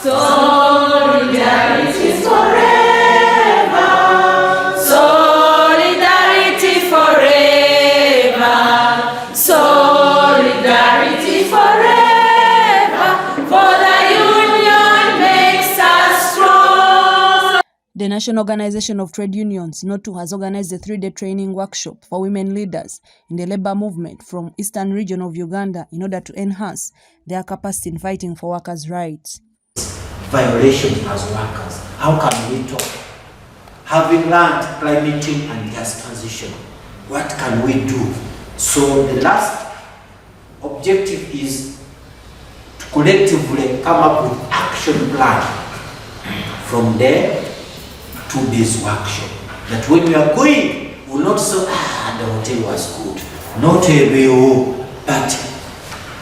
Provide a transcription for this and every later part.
Solidarity forever. Solidarity forever. Solidarity forever. For the union makes us strong. The National Organization of Trade Unions, NOTU, has organized a 3-day training workshop for women leaders in the labor movement from eastern region of Uganda in order to enhance their capacity in fighting for workers' rights. Violation as workers. How can we talk? Having learned climate change and just transition, what can we do? So the last objective is to collectively come up with action plan from there to this workshop. That when we are going, we will not say, the hotel was good, not a view, but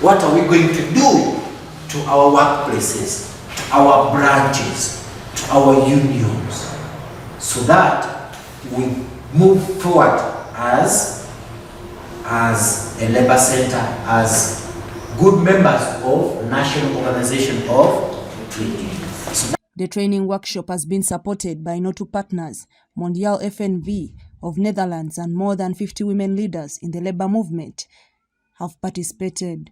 what are we going to do to our workplaces, to our branches, to our unions, so that we move forward as a labor center, as good members of National Organization of Trade Unions. The training workshop has been supported by NOTU partners, Mondial FNV of Netherlands, and more than 50 women leaders in the labor movement have participated.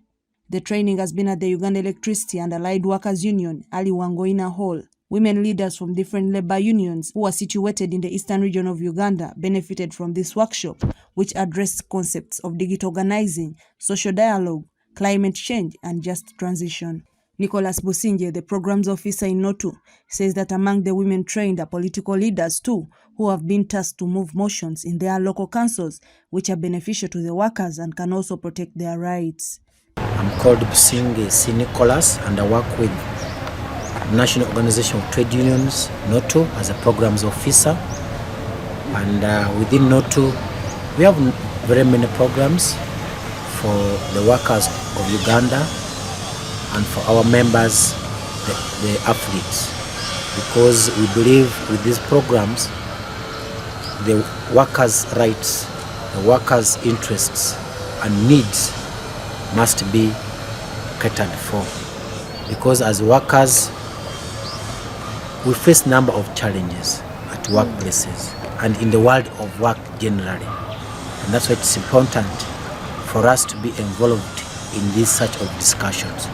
The training has been at the Uganda Electricity and Allied Workers Union, Ali Wangoina Hall. Women leaders from different labor unions who are situated in the eastern region of Uganda benefited from this workshop, which addressed concepts of digital organizing, social dialogue, climate change, and just transition. Nicholas Businje, the programs officer in NOTU, says that among the women trained are political leaders too, who have been tasked to move motions in their local councils, which are beneficial to the workers and can also protect their rights. I'm called Businje C. Nicholas, and I work with National Organization of Trade Unions, NOTU, as a programs officer. And within NOTU, we have very many programs for the workers of Uganda and for our members, the athletes, because we believe with these programs, the workers' rights, the workers' interests and needs must be catered for. Because as workers, we face a number of challenges at workplaces and in the world of work generally. And that's why it's important for us to be involved in these such of discussions.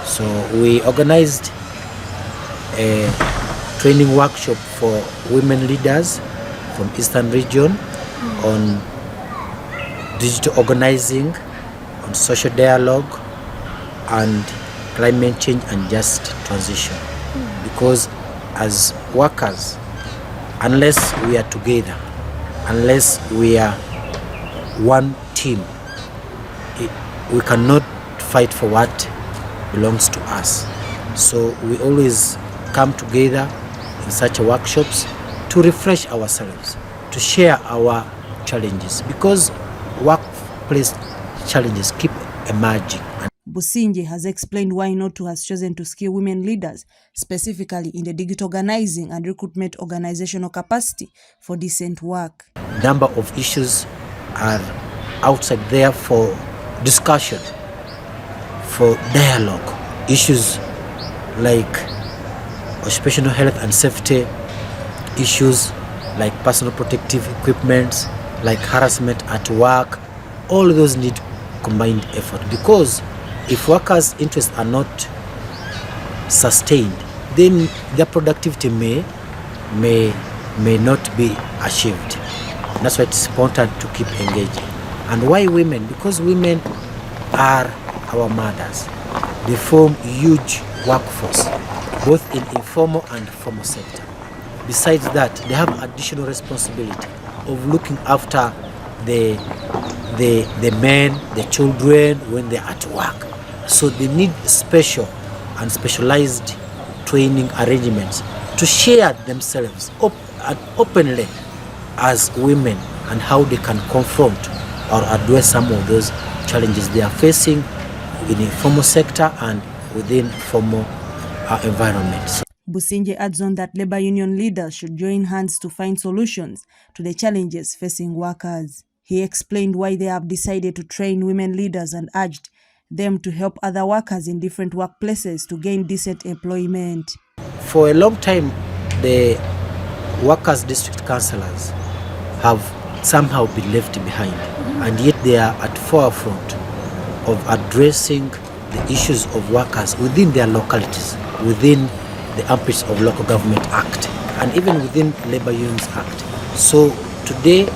So we organized a training workshop for women leaders from Eastern region on digital organizing, on social dialogue, and climate change and just transition. Because as workers, unless we are together, unless we are one team, we cannot fight for what belongs to us. So we always come together in such workshops to refresh ourselves, to share our challenges, because workplace challenges keep emerging. Businje has explained why NOTU has chosen to skill women leaders, specifically in the digital organizing and recruitment organizational capacity for decent work. Number of issues are outside there for discussion, for dialogue. Issues like occupational health and safety, issues like personal protective equipment, like harassment at work, all those need combined effort, because if workers' interests are not sustained, then their productivity may not be achieved. And that's why it's important to keep engaging. And why women? Because women are our mothers. They form huge workforce, both in informal and formal sector. Besides that, they have additional responsibility of looking after the men, the children when they're at work. So they need special and specialized training arrangements to share themselves openly as women and how they can confront or address some of those challenges they are facing in the informal sector and within formal environments. Businje adds on that labor union leaders should join hands to find solutions to the challenges facing workers. He explained why they have decided to train women leaders and urged them to help other workers in different workplaces to gain decent employment. For a long time, the workers' district councillors have somehow been left behind, and yet they are at forefront of addressing the issues of workers within their localities, within the ambit of Local Government Act, and even within Labour Unions Act. So today,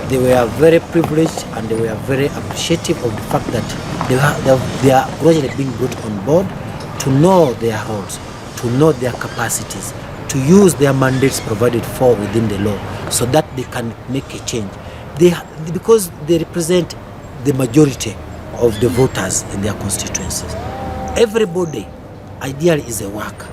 they were very privileged and they were very appreciative of the fact that they are gradually being brought on board to know their roles, to know their capacities, to use their mandates provided for within the law so that they can make a change. Because they represent the majority of the voters in their constituencies. Everybody ideally is a worker,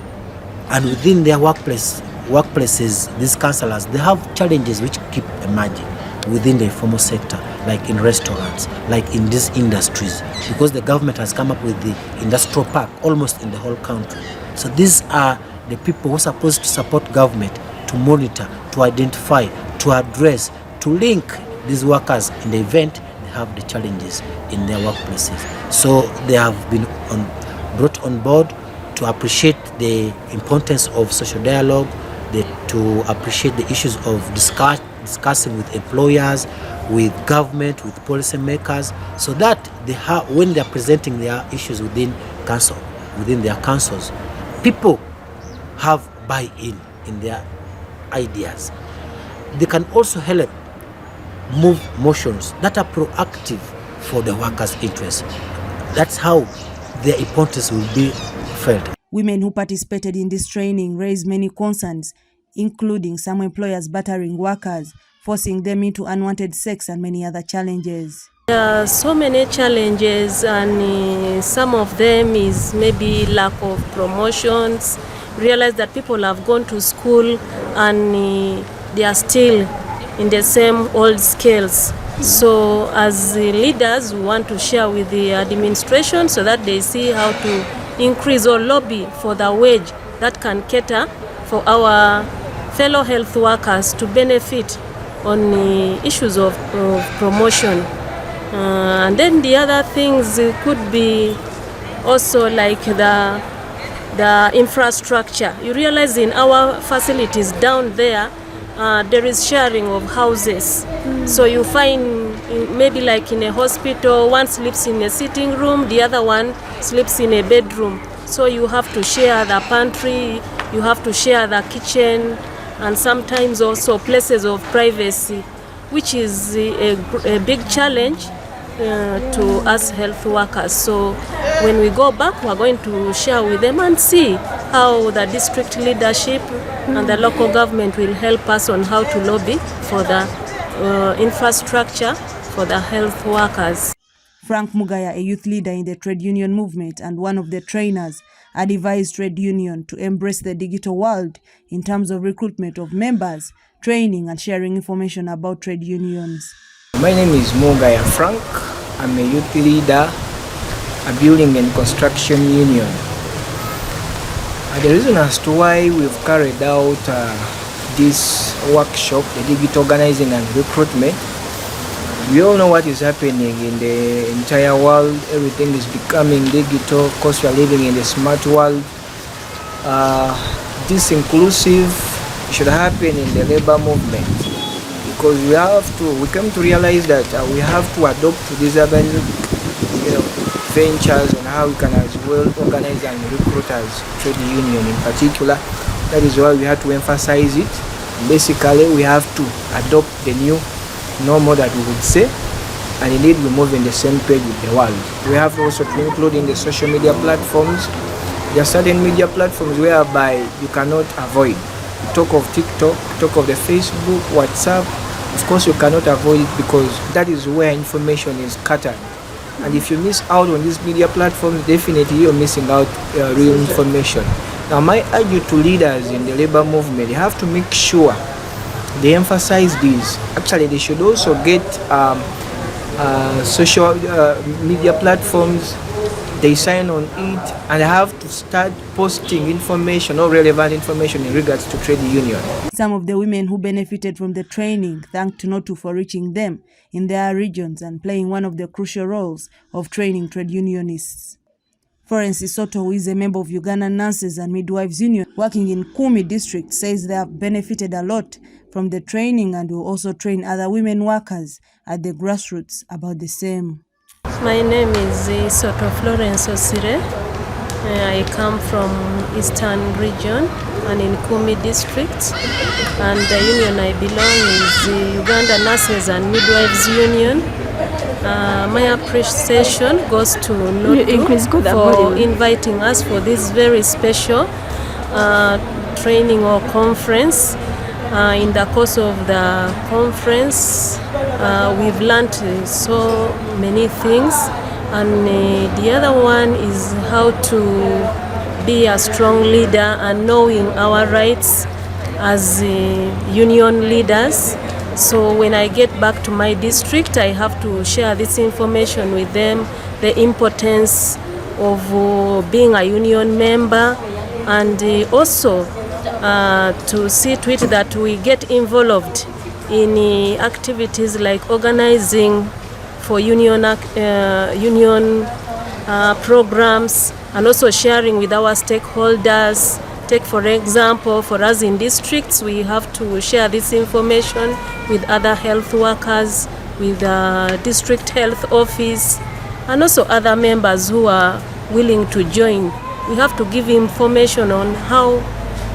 and within their workplaces, these councillors, they have challenges which keep emerging within the informal sector, like in restaurants, like in these industries, because the government has come up with the industrial park almost in the whole country. So these are the people who are supposed to support government, to monitor, to identify, to address, to link these workers in the event they have the challenges in their workplaces. So they have been brought on board to appreciate the importance of social dialogue, to appreciate the issues of discussing with employers, with government, with policymakers, so that when they are presenting their issues within their councils, people have buy-in in their ideas. They can also help move motions that are proactive for the workers' interests. That's how their importance will be felt. Women who participated in this training raised many concerns, including some employers battering workers, forcing them into unwanted sex and many other challenges. There are so many challenges, and some of them is maybe lack of promotions. Realize that people have gone to school and they are still in the same old skills. So as the leaders, we want to share with the administration so that they see how to increase or lobby for the wage that can cater for our fellow health workers to benefit on the issues of promotion. And then the other things could be also like the infrastructure. You realize in our facilities down there, there is sharing of houses. So you find maybe like in a hospital, one sleeps in a sitting room, the other one sleeps in a bedroom. So you have to share the pantry, you have to share the kitchen, and sometimes also places of privacy, which is a big challenge to us health workers. So when we go back, we're going to share with them and see how the district leadership and the local government will help us on how to lobby for the infrastructure for the health workers. Frank Mugaya, a youth leader in the trade union movement and one of the trainers, advised trade union to embrace the digital world in terms of recruitment of members, training and sharing information about trade unions. My name is Mugaya Frank. I'm a youth leader, a building and construction union. The reason as to why we've carried out this workshop, the digital organizing and recruitment, we all know what is happening in the entire world. Everything is becoming digital. Of course, we are living in a smart world. This inclusive should happen in the labor movement, because we come to realize that we have to adopt these urban ventures on how we can as well organize and recruit as trade union in particular. That is why we have to emphasize it. Basically, we have to adopt the new normal that we would say, and indeed we move in the same page with the world. We have also to include in the social media platforms. There are certain media platforms whereby you cannot avoid. You talk of TikTok, talk of the Facebook, WhatsApp. Of course, you cannot avoid it because that is where information is scattered. And if you miss out on these media platforms, definitely you're missing out real information. Now, my urge to leaders in the labor movement, they have to make sure they emphasize this. Actually, they should also get social media platforms they sign on it and have to start posting information or relevant information in regards to trade union. Some of the women who benefited from the training thanked NOTU for reaching them in their regions and playing one of the crucial roles of training trade unionists. Florence Soto, who is a member of Uganda Nurses and Midwives Union working in Kumi district, says they have benefited a lot from the training and will also train other women workers at the grassroots about the same. My name is Soto Florence Osire. I come from Eastern region and in Kumi district, and the union I belong is the Uganda Nurses and Midwives Union. My appreciation goes to NOTU for inviting us for this very special training or conference. In the course of the conference, we've learned so many things, and the other one is how to be a strong leader and knowing our rights as union leaders. So when I get back to my district, I have to share this information with them, the importance of being a union member, and also to see to it that we get involved in activities like organizing for union programs, and also sharing with our stakeholders. Take for example, for us in districts, we have to share this information with other health workers, with the district health office, and also other members who are willing to join. We have to give information on how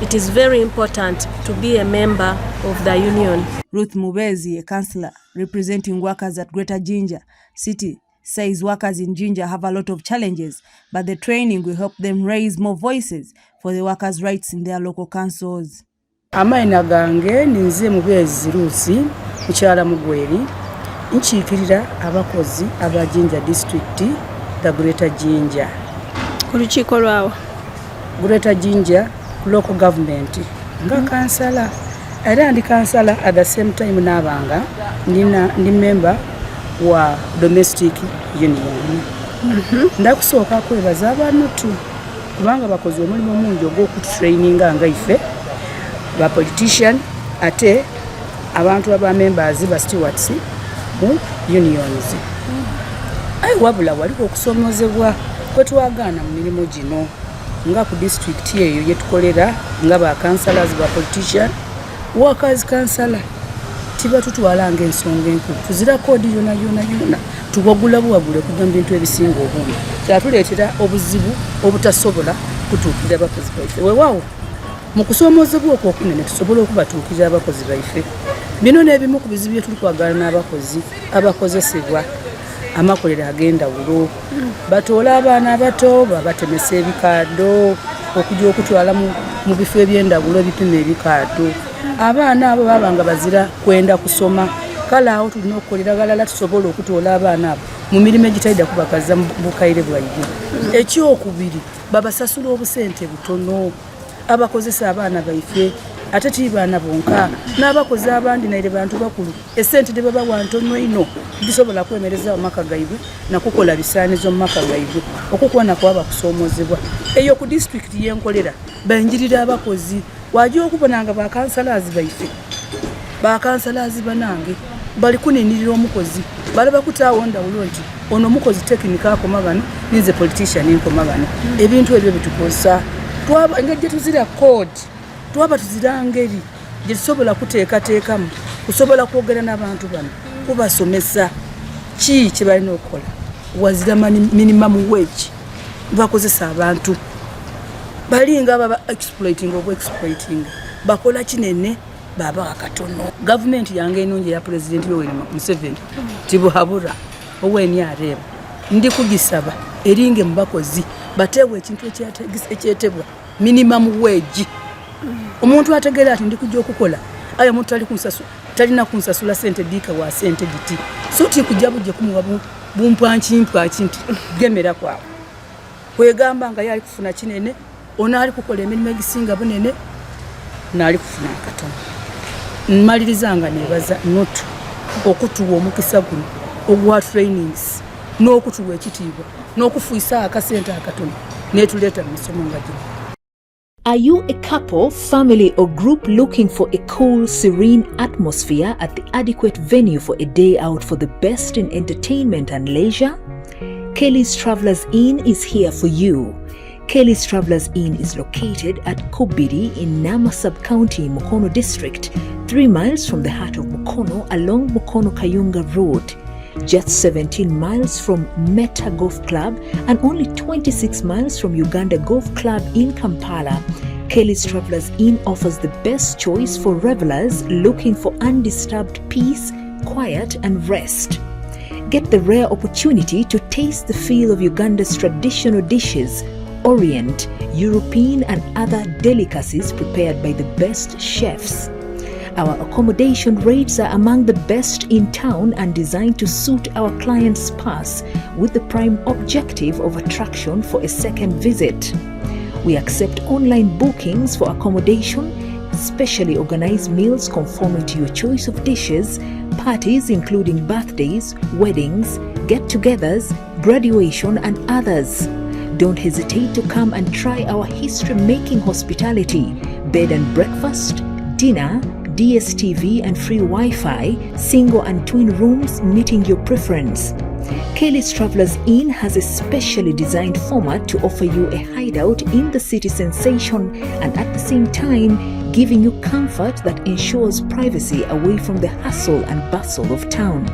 it is very important to be a member of the union. Ruth Mubezi, a councillor representing workers at Greater Jinja City, says workers in Jinja have a lot of challenges, but the training will help them raise more voices for the workers' rights in their local councils. Amaina gange ninze Mubezi Rusi mukyala mugweri nkiikirira abakozi aba Jinja district the Greater Jinja ku lukiiko lwawo Greater Jinja local government nga kansala era ndi kansala at the same time nabanga ndi member wa domestic union. Ndakusooka kwebaza abantu kubanga bakoze omulimu mungi ogw'okutraininga nga ife ba politician ate abantu aba members ba stewards mu unions. Wabula waliko okusomozebwa kwetwagaana mu mirimu gino nga ku district eyo yetukolera nga ba councillors ba politician workers councillor tiba tutwala ng'ensonga enkulu tuzira kodi yona tuwagula buwagule kugamba bintu ebisinga obungi kyatuleetera obuzibu obutasobola kutuukirira abakozi baife. Weewaawo mu kusoomozebwa okwo okunene tusobola okubatuukirira abakozi baife. Bino n'ebimu ku bizibu bye tuli kwagala n'abakozi abakozesebwa amakolero agenda wulo batoola abaana abato babatemesa ebikaado okujja okutwala mu bifo eby'endawulo ebipima ebikaado. Abaana abo babanga bazira kwenda kusoma, kale awo tulina okukolera galala tusobola okutoola abaana abo mu mirimu egitayidda kubakaza mu bukaire bwaibwe. Ekyokubiri babasasula obusente butono abakozesa abaana baife, ate ti baana bonka n'abakozi abandi naire bantu bakulu esente de babawa ntono ino gisobola kwemereza amaka gaibwe nakukola bisaanizo mu maka gaibwe okukwana kwaba kusoomozebwa. Eyo ku district yenkolera banjirira abakozi wajja okubonanga ba councillors baife ba councillors banange bali kuninirira omukozi balaba kutaawo ndawulo nti ono mukozi tekinika akomagano ninze politician nkomagano. Ebintu ebyo bitukosa twaba engeri tuzira code twaba tuzira ngeri gye tusobola kuteekateekamu kusobola kwogera n'abantu bano kubasomesa ki kye balina okukola wazira minimum wage bakozesa abantu balinga baba exploiting bakola kinene baba akatono. Government yange enungi ya President Yoweri Museveni tibuhabura oweni areba ndi kugisaba eringe mu bakozi batewe ekintu ekyetebwa minimum wage. Omuntu ategeera ati ndi kujja okukola ayo omuntu talina kunsasula sente dika wa sente giti so ti kujja bujje kumuwa bumpwankimpwa kinti gemera kwawe kwegamba nga yali kufuna kinene ona ali kukola emirimu egisinga bunene naali kufuna akatono. Mmaliriza nebaza NOTU okutuwa omukisa guno ogwa trainings n'okutuwa ekitiibwa n'okufuisa akasente akatono netuleeta mu misomo nga gino. Are you a couple, family or group looking for a cool, serene atmosphere at the adequate venue for a day out for the best in entertainment and leisure? Kelly's Travelers Inn is here for you. Kelly's Travelers Inn is located at Kobiri in Nama Sub-County, Mukono District, 3 miles from the heart of Mukono along Mukono-Kayunga Road. Just 17 miles from Meta Golf Club and only 26 miles from Uganda Golf Club in Kampala, Kelly's Travelers Inn offers the best choice for revelers looking for undisturbed peace, quiet and rest. Get the rare opportunity to taste the feel of Uganda's traditional dishes, Orient, European and other delicacies prepared by the best chefs. Our accommodation rates are among the best in town and designed to suit our clients' pace with the prime objective of attraction for a second visit. We accept online bookings for accommodation, specially organized meals conforming to your choice of dishes, parties including birthdays, weddings, get-togethers, graduation and others. Don't hesitate to come and try our history-making hospitality, bed and breakfast, dinner, DSTV and free Wi-Fi, single and twin rooms meeting your preference. Kelly's Travelers Inn has a specially designed format to offer you a hideout in the city sensation and at the same time giving you comfort that ensures privacy away from the hustle and bustle of town.